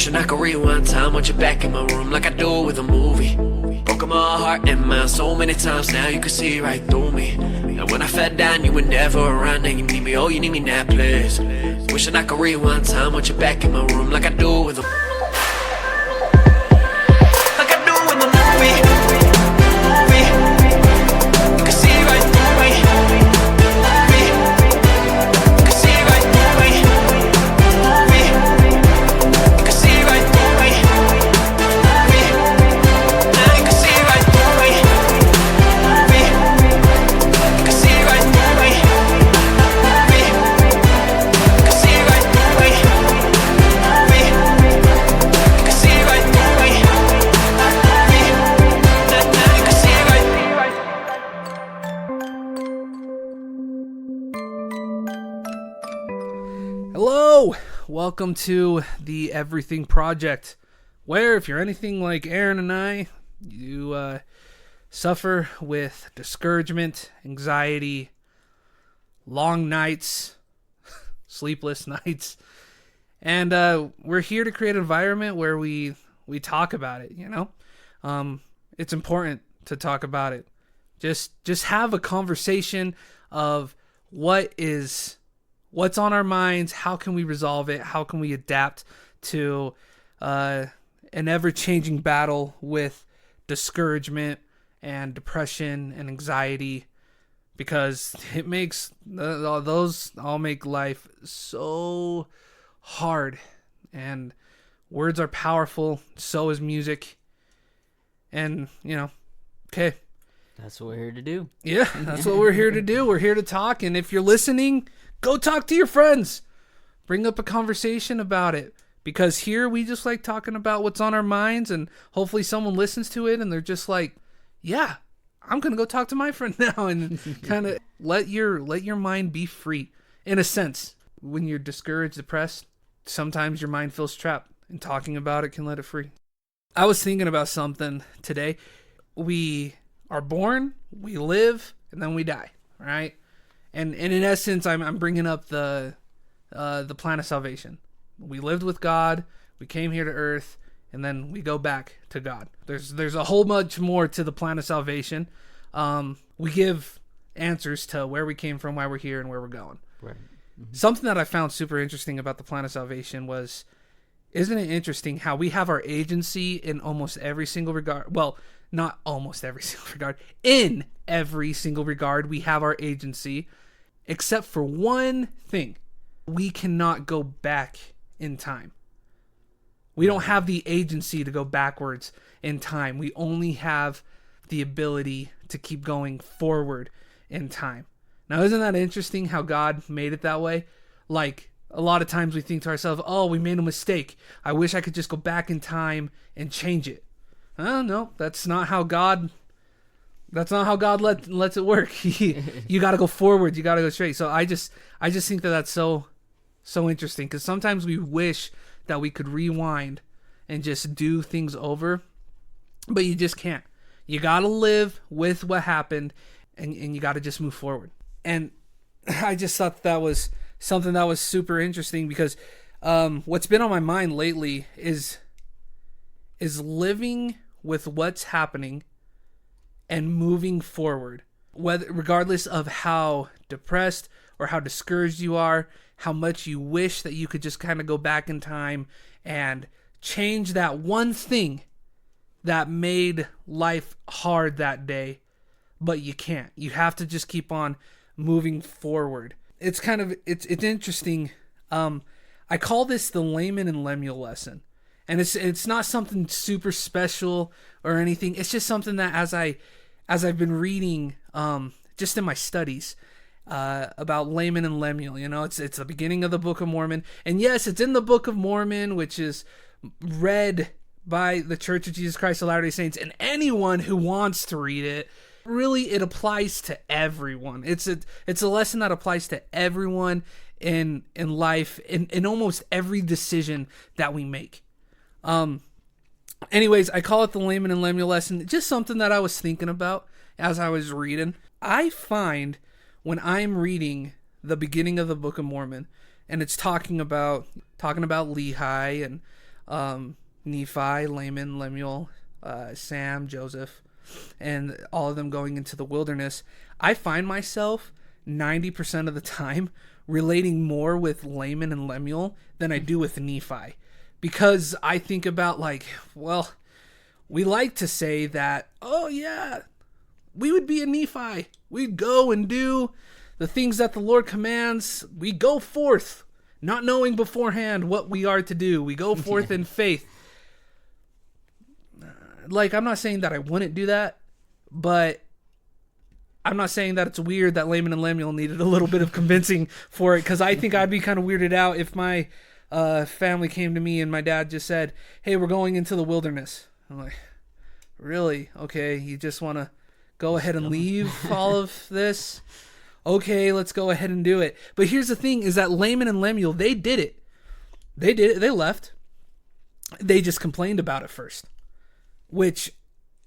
Wishing I could rewind time, want you back in my room like I do with a movie. Broken my heart and mind so many times now you could see right through me. And when I fell down you were never around, now you need me, oh you need me now please. Wishing I could rewind time, want you back in my room like I do with a Welcome to the Everything Project, where if you're anything like Aaron and I, you suffer with discouragement, anxiety, long nights, sleepless nights, and we're here to create an environment where we talk about it. It's important to talk about it. Just have a conversation of what's on our minds, how can we resolve it, how can we adapt to an ever-changing battle with discouragement and depression and anxiety, because it makes those all make life so hard. And words are powerful, so is music. And okay, that's what we're here to do. Yeah, that's what we're here to do. We're here to talk, and if you're listening, go talk to your friends. Bring up a conversation about it. Because here we just like talking about what's on our minds, and hopefully someone listens to it and they're just like, yeah, I'm going to go talk to my friend now, and kind of let your mind be free. In a sense, when you're discouraged, depressed, sometimes your mind feels trapped, and talking about it can let it free. I was thinking about something today. We are born, we live, and then we die, right? And in essence, I'm bringing up the plan of salvation. We lived with God, we came here to earth, and then we go back to God. There's a whole much more to the plan of salvation. We give answers to where we came from, why we're here, and where we're going. Right. Mm-hmm. Something that I found super interesting about the plan of salvation was, isn't it interesting how we have our agency in almost every single regard? Well, not almost every single regard. In every single regard, we have our agency. Except for one thing, we cannot go back in time. We don't have the agency to go backwards in time. We only have the ability to keep going forward in time. Now, isn't that interesting how God made it that way? Like, a lot of times we think to ourselves, oh, we made a mistake. I wish I could just go back in time and change it. No, that's not how God lets it work. You got to go forward. You got to go straight. So I just think that that's so interesting, because sometimes we wish that we could rewind and just do things over, but you just can't. You got to live with what happened, and you got to just move forward. And I just thought that was something that was super interesting, because what's been on my mind lately is living with what's happening and moving forward, regardless of how depressed or how discouraged you are, how much you wish that you could just kind of go back in time and change that one thing that made life hard that day, but you can't. You have to just keep on moving forward. It's interesting. I call this the Laman and Lemuel lesson. And it's not something super special or anything. It's just something that as I've been reading, just in my studies, about Laman and Lemuel, it's the beginning of the Book of Mormon, and yes, it's in the Book of Mormon, which is read by the Church of Jesus Christ of Latter-day Saints, and anyone who wants to read it. Really, it applies to everyone. It's a lesson that applies to everyone in life, in almost every decision that we make. Anyways, I call it the Laman and Lemuel lesson. Just something that I was thinking about as I was reading. I find when I'm reading the beginning of the Book of Mormon, and it's talking about Lehi and Nephi, Laman, Lemuel, Sam, Joseph, and all of them going into the wilderness, I find myself 90% of the time relating more with Laman and Lemuel than I do with Nephi. Because I think about, like, well, we like to say that, oh yeah, we would be a Nephi. We'd go and do the things that the Lord commands. We go forth, not knowing beforehand what we are to do. We go forth in faith. Like, I'm not saying that I wouldn't do that, but I'm not saying that it's weird that Laman and Lemuel needed a little bit of convincing for it, because I think I'd be kind of weirded out if my family came to me and my dad just said, hey, we're going into the wilderness. I'm like, really? Okay, you just want to go ahead and leave all of this? Okay, let's go ahead and do it. But here's the thing, is that Laman and Lemuel, they did it. They did it. They left. They just complained about it first, which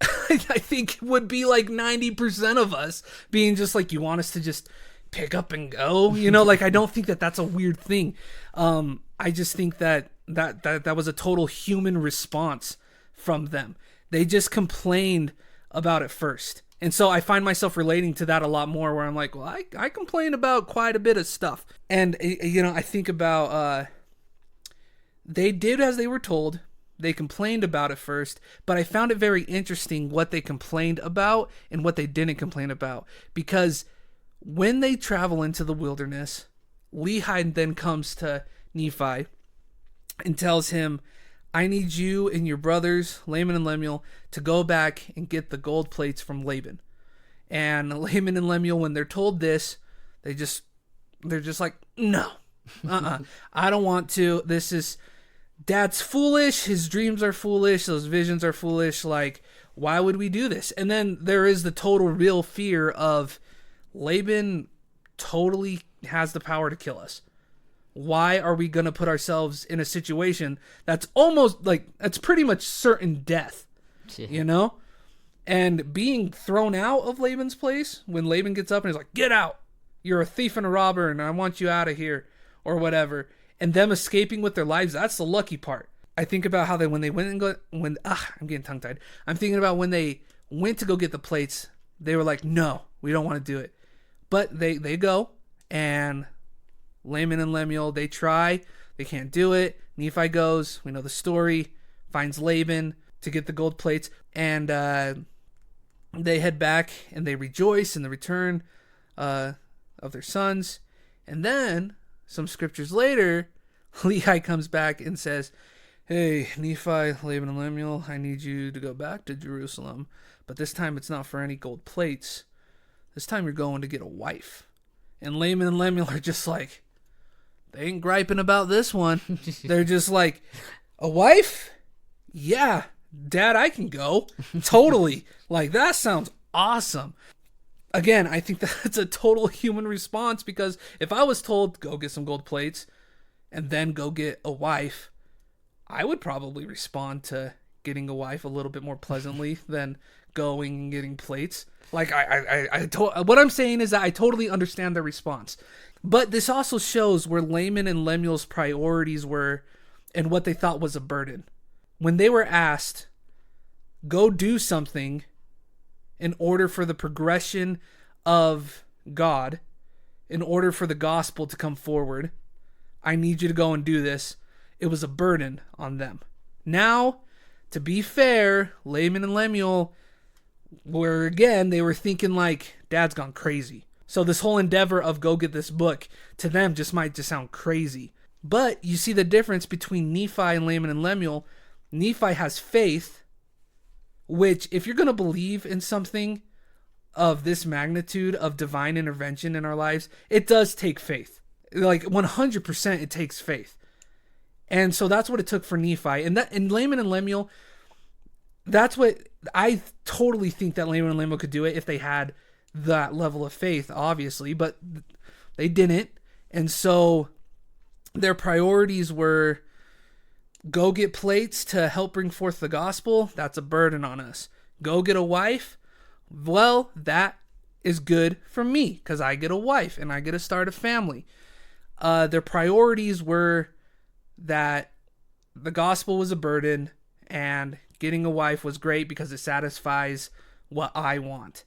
I think would be like 90% of us being just like, you want us to just pick up and go? You know, like, I don't think that that's a weird thing. I just think that was a total human response from them. They just complained about it first. And so I find myself relating to that a lot more, where I'm like, well, I complain about quite a bit of stuff. And, you know, I think about, they did as they were told. They complained about it first, but I found it very interesting what they complained about and what they didn't complain about. Because when they travel into the wilderness, Lehi then comes to Nephi and tells him, I need you and your brothers, Laman and Lemuel, to go back and get the gold plates from Laban. And Laman and Lemuel, when they're told this, they're just like, no, I don't want to. This is, Dad's foolish. His dreams are foolish. Those visions are foolish. Like, why would we do this? And then there is the total real fear of Laban totally has the power to kill us. Why are we going to put ourselves in a situation that's almost like, that's pretty much certain death, you know? And being thrown out of Laban's place, when Laban gets up and he's like, get out. You're a thief and a robber and I want you out of here, or whatever. And them escaping with their lives, that's the lucky part. I think about how I'm getting tongue-tied. I'm thinking about when they went to go get the plates, they were like, no, we don't want to do it. But they go, and Laman and Lemuel, they try, they can't do it. Nephi goes, we know the story, finds Laban to get the gold plates, and they head back, and they rejoice in the return of their sons. And then, some scriptures later, Lehi comes back and says, hey, Nephi, Laman, and Lemuel, I need you to go back to Jerusalem, but this time it's not for any gold plates. This time you're going to get a wife. And Laman and Lemuel are just like, they ain't griping about this one. They're just like, a wife? Yeah, Dad, I can go. Totally. Like, that sounds awesome. Again, I think that's a total human response, because if I was told, go get some gold plates and then go get a wife, I would probably respond to getting a wife a little bit more pleasantly than going and getting plates. Like, what I'm saying is that I totally understand their response. But this also shows where Laman and Lemuel's priorities were and what they thought was a burden. When they were asked, go do something in order for the progression of God, in order for the gospel to come forward, I need you to go and do this. It was a burden on them. Now, to be fair, Laman and Lemuel were, again, they were thinking like, Dad's gone crazy. So this whole endeavor of go get this book, to them might just sound crazy. But you see the difference between Nephi and Laman and Lemuel. Nephi has faith, which, if you're going to believe in something of this magnitude of divine intervention in our lives, it does take faith. Like, 100% it takes faith. And so that's what it took for Nephi. And Laman and Lemuel, that's what I totally think that Laman and Lemuel could do it if they had that level of faith, obviously, but they didn't. And so their priorities were, go get plates to help bring forth the gospel. That's a burden on us. Go get a wife. Well, that is good for me because I get a wife and I get to start a family. Their priorities were that the gospel was a burden, and getting a wife was great because it satisfies what I want.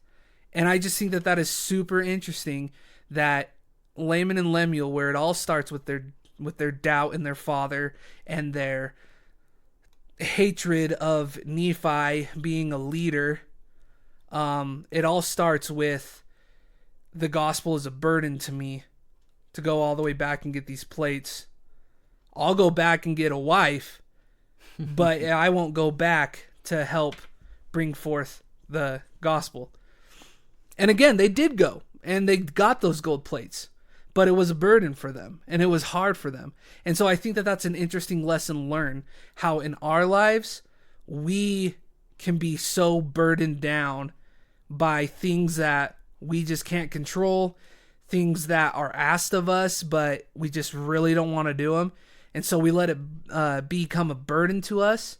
And I just think that that is super interesting, that Laman and Lemuel, where it all starts with their doubt in their father and their hatred of Nephi being a leader, it all starts with the gospel is a burden to me to go all the way back and get these plates. I'll go back and get a wife, but I won't go back to help bring forth the gospel. And again, they did go, and they got those gold plates, but it was a burden for them, and it was hard for them. And so I think that that's an interesting lesson learned, how in our lives, we can be so burdened down by things that we just can't control, things that are asked of us, but we just really don't want to do them. And so we let it become a burden to us,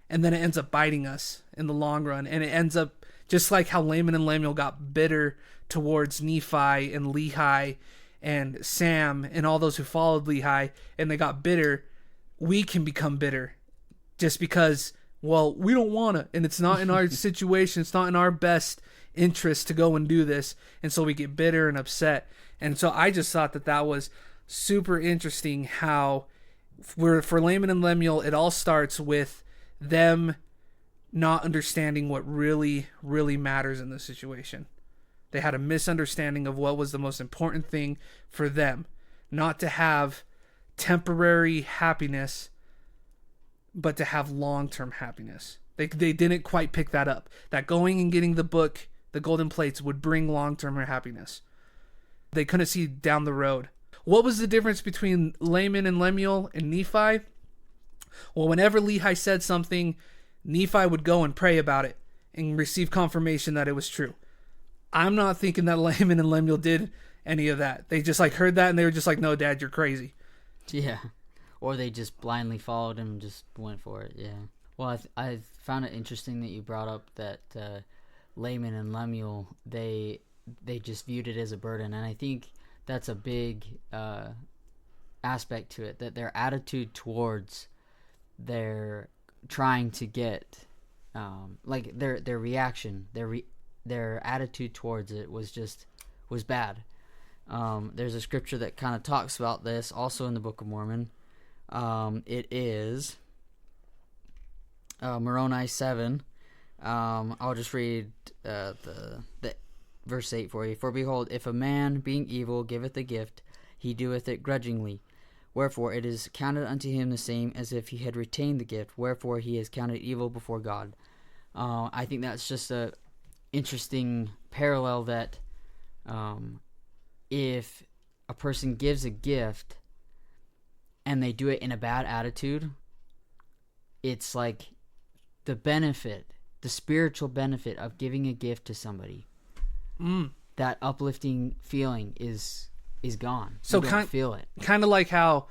and then it ends up biting us in the long run. And it ends up just like how Laman and Lemuel got bitter towards Nephi and Lehi and Sam and all those who followed Lehi, and they got bitter. We can become bitter just because, well, we don't want to, and it's not in our situation. It's not in our best interest to go and do this. And so we get bitter and upset. And so I just thought that that was super interesting, how for Laman and Lemuel, it all starts with them not understanding what really, really matters in the situation. They had a misunderstanding of what was the most important thing for them. Not to have temporary happiness, but to have long-term happiness. They didn't quite pick that up. That going and getting the book, the golden plates, would bring long-term happiness. They couldn't see down the road. What was the difference between Laman and Lemuel and Nephi? Well, whenever Lehi said something, Nephi would go and pray about it and receive confirmation that it was true. I'm not thinking that Laman and Lemuel did any of that. They just heard that and they were just like, no, Dad, you're crazy. Yeah. Or they just blindly followed him and just went for it. Yeah. Well, I found it interesting that you brought up that Laman and Lemuel, they just viewed it as a burden. And I think that's a big aspect to it, that their attitude towards their trying to get, like their reaction, their attitude towards it was bad. There's a scripture that kind of talks about this also in the Book of Mormon. It is Moroni 7. I'll just read the verse 8 for you. For behold, if a man, being evil, giveth a gift, he doeth it grudgingly. Wherefore it is counted unto him the same as if he had retained the gift. Wherefore he is counted evil before God. I think that's just a interesting parallel, that if a person gives a gift and they do it in a bad attitude, it's like the benefit, the spiritual benefit of giving a gift to somebody, that uplifting feeling is gone. So you don't feel it. Kind of like how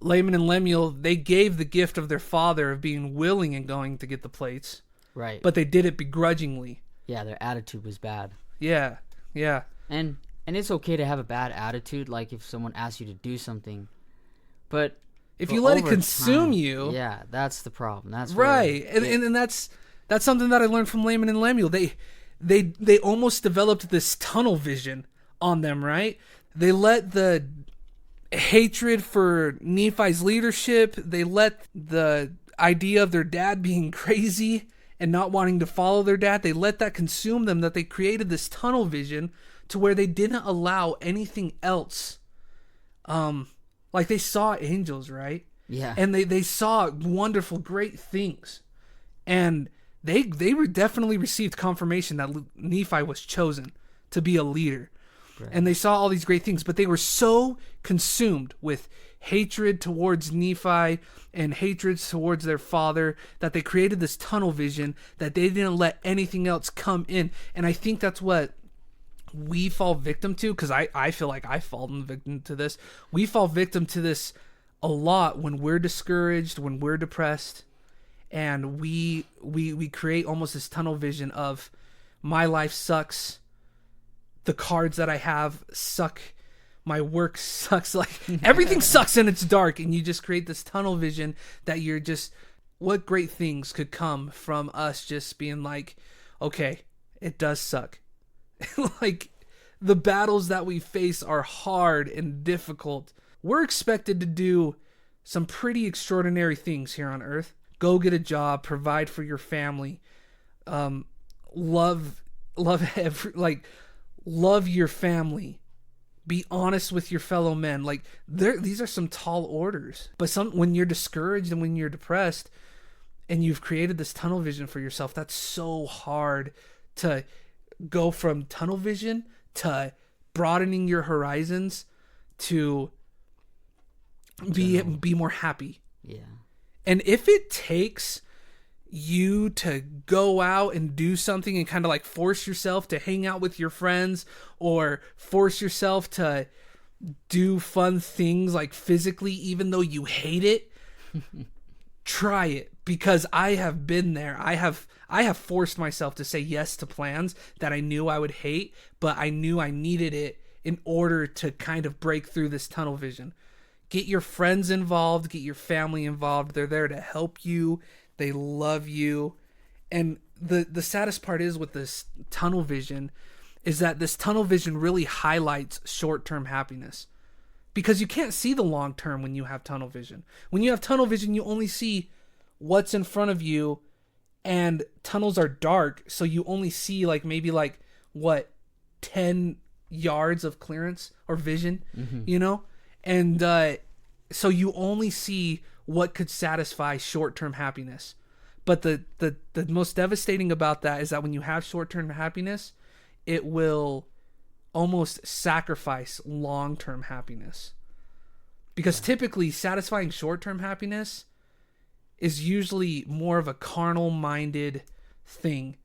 Laman and Lemuel, they gave the gift of their father of being willing and going to get the plates. Right. But they did it begrudgingly. Yeah, their attitude was bad. Yeah. And it's okay to have a bad attitude, like if someone asks you to do something. But if you let it over consume time, you. Yeah, that's the problem. That's right. And that's something that I learned from Laman and Lemuel. They almost developed this tunnel vision on them, right? They let the hatred for Nephi's leadership, they let the idea of their dad being crazy and not wanting to follow their dad, they let that consume them, that they created this tunnel vision to where they didn't allow anything else. Like they saw angels, right? Yeah. And they saw wonderful, great things. And they definitely received confirmation that Nephi was chosen to be a leader. Right. And they saw all these great things, but they were so consumed with hatred towards Nephi and hatred towards their father that they created this tunnel vision that they didn't let anything else come in. And I think that's what we fall victim to, because I feel like I fall victim to this. We fall victim to this a lot when we're discouraged, when we're depressed, and we create almost this tunnel vision of my life sucks. The cards that I have suck my work sucks. Like everything sucks and it's dark, and you just create this tunnel vision that you're just, what great things could come from us just being like, okay, it does suck. Like the battles that we face are hard and difficult. We're expected to do some pretty extraordinary things here on earth. Go get a job, provide for your family, love your family, be honest with your fellow men. Like these are some tall orders. But when you're discouraged and when you're depressed and you've created this tunnel vision for yourself, that's so hard to go from tunnel vision to broadening your horizons to be more happy. Yeah. And if it takes you to go out and do something and kind of like force yourself to hang out with your friends or force yourself to do fun things like physically, even though you hate it, try it, because I have been there. I have forced myself to say yes to plans that I knew I would hate, but I knew I needed it in order to kind of break through this tunnel vision. Get your friends involved, get your family involved. They're there to help you. They love you. And the saddest part is with this tunnel vision is that this tunnel vision really highlights short-term happiness, because you can't see the long term when you have tunnel vision. When you have tunnel vision, you only see what's in front of you, and tunnels are dark, so you only see maybe 10 yards of clearance or vision, and so you only see what could satisfy short-term happiness. But the most devastating about that is that when you have short-term happiness, it will almost sacrifice long-term happiness. Because typically satisfying short-term happiness is usually more of a carnal-minded thing,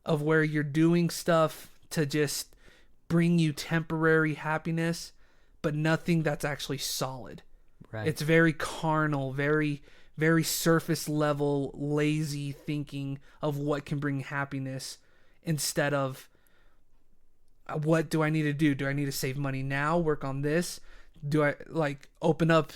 of where you're doing stuff to just bring you temporary happiness, but nothing that's actually solid. Right. It's very carnal, very, very surface level, lazy thinking of what can bring happiness, instead of what do I need to do? Do I need to save money now? Work on this? Do I open up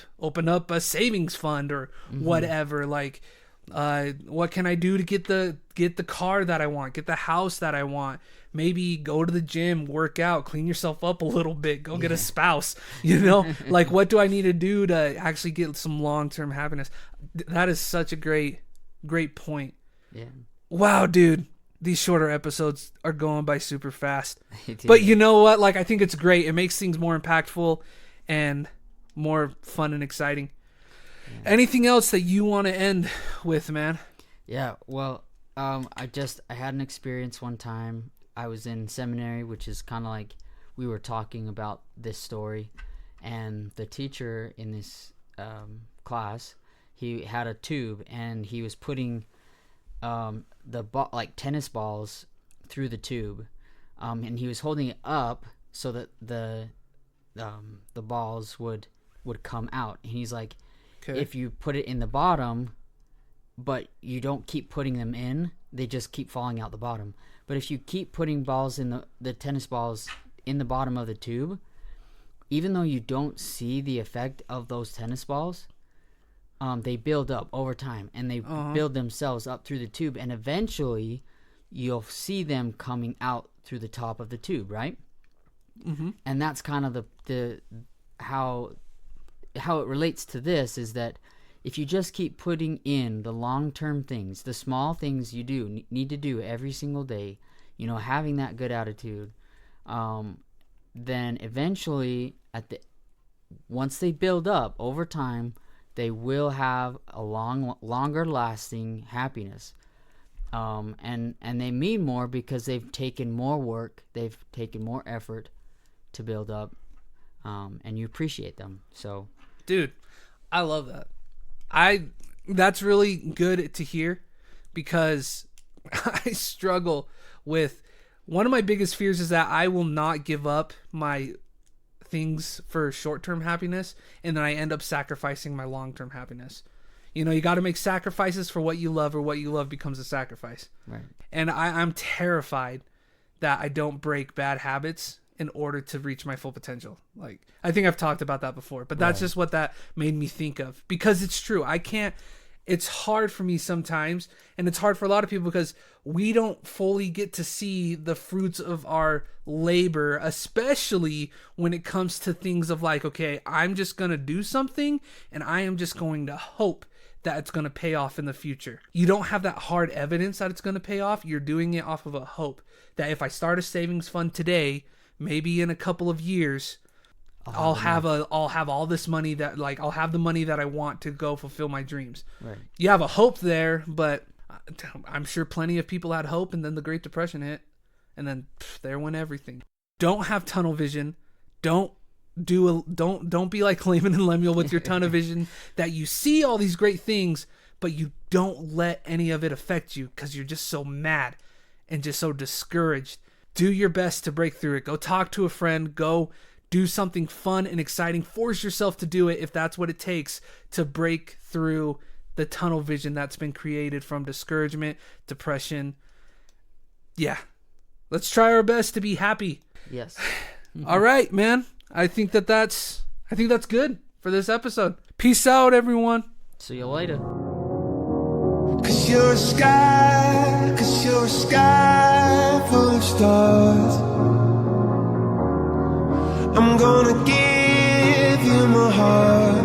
a savings fund or whatever? What can I do to get the car that I want, get the house that I want? Maybe go to the gym, work out, clean yourself up a little bit, go get a spouse, what do I need to do to actually get some long-term happiness? That is such a great point. Yeah. Wow, dude. These shorter episodes are going by super fast. But you know what? I think it's great. It makes things more impactful and more fun and exciting. Yeah. Anything else that you want to end with, man? Yeah, well, I had an experience one time. I was in seminary, which is kind of like we were talking about this story, and the teacher in this class, he had a tube, and he was putting tennis balls through the tube, and he was holding it up so that the balls would come out. And he's like, okay, if you put it in the bottom, but you don't keep putting them in, they just keep falling out the bottom. But if you keep putting balls in the tennis balls in the bottom of the tube, even though you don't see the effect of those tennis balls, they build up over time, and they build themselves up through the tube, and eventually you'll see them coming out through the top of the tube, right? Mm-hmm. And that's kind of the how it relates to this, is that if you just keep putting in the long-term things, the small things you need to do every single day, having that good attitude, then eventually once they build up over time, they will have a longer lasting happiness. And they mean more because they've taken more work, they've taken more effort to build up, and you appreciate them. So, dude, I love that. That's really good to hear, because I struggle with, one of my biggest fears is that I will not give up my things for short-term happiness, and then I end up sacrificing my long-term happiness. You got to make sacrifices for what you love, or what you love becomes a sacrifice. Right. And I'm terrified that I don't break bad habits in order to reach my full potential. Like, I think I've talked about that before, but that's just what that made me think of, because it's true. It's hard for me sometimes, and it's hard for a lot of people because we don't fully get to see the fruits of our labor, especially when it comes to things of like, okay, I'm just going to do something and I am just going to hope that it's going to pay off in the future. You don't have that hard evidence that it's going to pay off. You're doing it off of a hope that if I start a savings fund today, maybe in a couple of years, I'll have all this money that, like, I'll have the money that I want to go fulfill my dreams. Right. You have a hope there, but I'm sure plenty of people had hope, and then the Great Depression hit, and then there went everything. Don't have tunnel vision. Don't be like Laman and Lemuel with your tunnel vision that you see all these great things, but you don't let any of it affect you because you're just so mad and just so discouraged. Do your best to break through it. Go talk to a friend. Go do something fun and exciting. Force yourself to do it if that's what it takes to break through the tunnel vision that's been created from discouragement, depression. Yeah. Let's try our best to be happy. Yes. All right, man. I think that's good for this episode. Peace out, everyone. See you later. 'Cause you're a sky full of stars. I'm gonna give you my heart.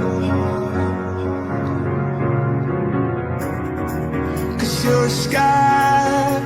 'Cause you're a sky